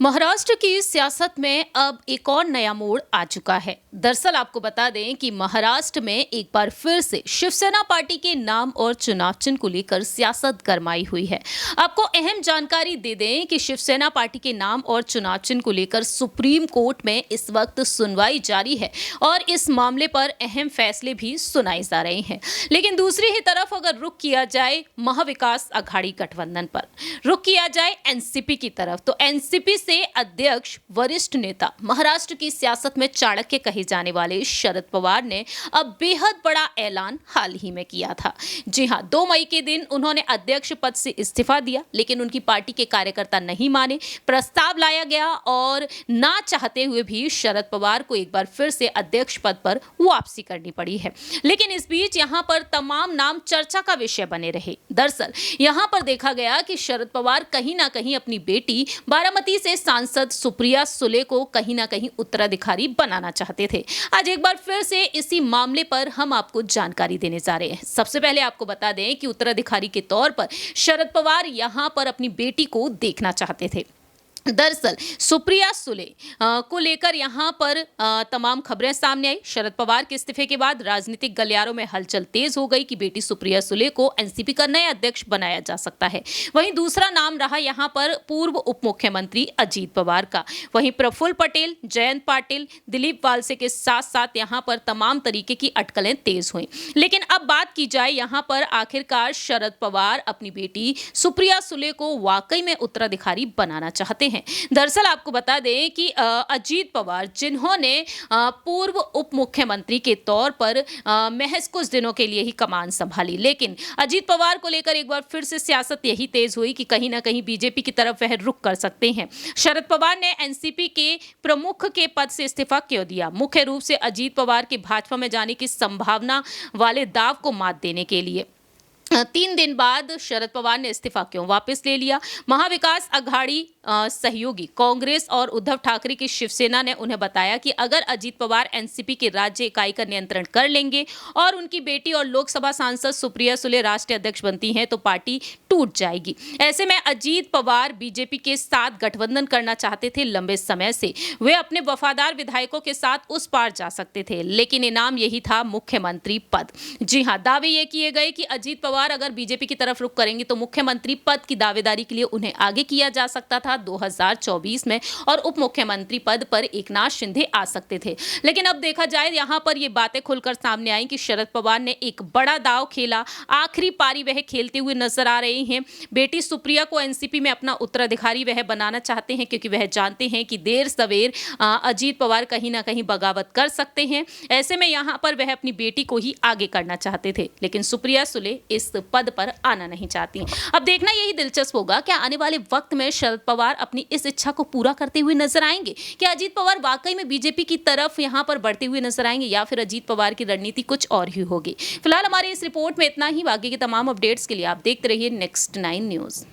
महाराष्ट्र की सियासत में अब एक और नया मोड़ आ चुका है। दरअसल आपको बता दें कि महाराष्ट्र में एक बार फिर से शिवसेना पार्टी के नाम और चुनाव चिन्ह को लेकर सियासत गरमाई हुई है। आपको अहम जानकारी दे दें कि शिवसेना पार्टी के नाम और चुनाव चिन्ह को लेकर सुप्रीम कोर्ट में इस वक्त सुनवाई जारी है और इस मामले पर अहम फैसले भी सुनाए जा रहे हैं। लेकिन दूसरी ही तरफ अगर रुख किया जाए महाविकास अघाड़ी गठबंधन पर, रुख किया जाए एनसीपी की तरफ, तो एनसीपी से अध्यक्ष वरिष्ठ नेता महाराष्ट्र की सियासत में चाणक्य कहे जाने वाले शरद पवार ने अब बेहद बड़ा ऐलान हाल ही में किया था। जी हां, 2 मई के दिन उन्होंने अध्यक्ष पद से इस्तीफा दिया, लेकिन उनकी पार्टी के कार्यकर्ता नहीं माने। प्रस्ताव लाया गया और ना चाहते हुए भी शरद पवार को एक बार फिर से अध्यक्ष पद पर वापसी करनी पड़ी है। लेकिन इस बीच यहां पर तमाम नाम चर्चा का विषय बने रहे। दरअसल यहां पर देखा गया कि शरद पवार कहीं ना कहीं अपनी बेटी बारामती से सांसद सुप्रिया सुले को कहीं ना कहीं उत्तराधिकारी बनाना चाहते थे। आज एक बार फिर से इसी मामले पर हम आपको जानकारी देने जा रहे हैं। सबसे पहले आपको बता दें कि उत्तराधिकारी के तौर पर शरद पवार यहां पर अपनी बेटी को देखना चाहते थे। दरअसल सुप्रिया सुले को लेकर यहां पर तमाम खबरें सामने आई। शरद पवार के इस्तीफे के बाद राजनीतिक गलियारों में हलचल तेज हो गई कि बेटी सुप्रिया सुले को एनसीपी का नया अध्यक्ष बनाया जा सकता है। वहीं दूसरा नाम रहा यहां पर पूर्व उप मुख्यमंत्री अजीत पवार का। वहीं प्रफुल्ल पटेल, जयंत पाटिल, दिलीप वालसे के साथ साथ यहां पर तमाम तरीके की अटकलें तेज हुई। लेकिन अब बात की जाए यहां पर आखिरकार शरद पवार अपनी बेटी सुप्रिया सुले को वाकई में उत्तराधिकारी बनाना चाहते हैं। दरअसल आपको बता दें कि अजीत पवार, जिन्होंने पूर्व उप मुख्यमंत्री के तौर पर महज कुछ दिनों के लिए ही कमान संभाली, लेकिन अजीत पवार को लेकर एक बार फिर से सियासत यही तेज हुई कि कहीं ना कहीं बीजेपी की तरफ वह रुख कर सकते हैं। शरद पवार ने एनसीपी के प्रमुख के पद से इस्तीफा क्यों दिया? मुख्य रूप से अजीत पवार के भाजपा में जाने की संभावना वाले दाव को मात देने के लिए। 3 दिन बाद शरद पवार ने इस्तीफा क्यों वापस ले लिया? महाविकास अघाड़ी सहयोगी कांग्रेस और उद्धव ठाकरे की शिवसेना ने उन्हें बताया कि अगर अजीत पवार एनसीपी की राज्य इकाई का नियंत्रण कर लेंगे और उनकी बेटी और लोकसभा सांसद सुप्रिया सुले राष्ट्रीय अध्यक्ष बनती हैं तो पार्टी टूट जाएगी। ऐसे में अजीत पवार बीजेपी के साथ गठबंधन करना चाहते थे। लंबे समय से वे अपने वफादार विधायकों के साथ उस पार जा सकते थे, लेकिन इनाम यही था मुख्यमंत्री पद। जी हां, दावे ये किए गए कि अजीत पवार अगर बीजेपी की तरफ रुख करेंगे तो मुख्यमंत्री पद की दावेदारी के लिए उन्हें आगे किया जा सकता था 2024 में, और उप मुख्यमंत्री पद पर एकनाथ शिंदे आ सकते थे। लेकिन अब देखा जाए यहां पर ये बातें खुलकर सामने आई कि शरद पवार ने एक बड़ा दांव खेला। आखिरी पारी वह खेलते हुए नजर आ रहे हैं। बेटी सुप्रिया को एनसीपी में अपना उत्तराधिकारी वह बनाना चाहते हैं, क्योंकि वह जानते हैं कि देर सवेर अजीत पवार कहीं ना कहीं बगावत कर सकते हैं। ऐसे में यहां पर वह अपनी बेटी को ही आगे करना चाहते थे, लेकिन सुप्रिया सुले इस पद पर आना नहीं चाहती। अब देखना यही दिलचस्प होगा कि आने वाले वक्त में शरद पवार अपनी इस इच्छा को पूरा करते हुए नजर आएंगे कि अजीत पवार वाकई में बीजेपी की तरफ यहां पर बढ़ते हुए नजर आएंगे, या फिर अजीत पवार की रणनीति कुछ और ही होगी। फिलहाल हमारी इस रिपोर्ट में इतना ही। बाकी के तमाम अपडेट्स के लिए आप देखते रहिए नेक्स्ट 9 न्यूज।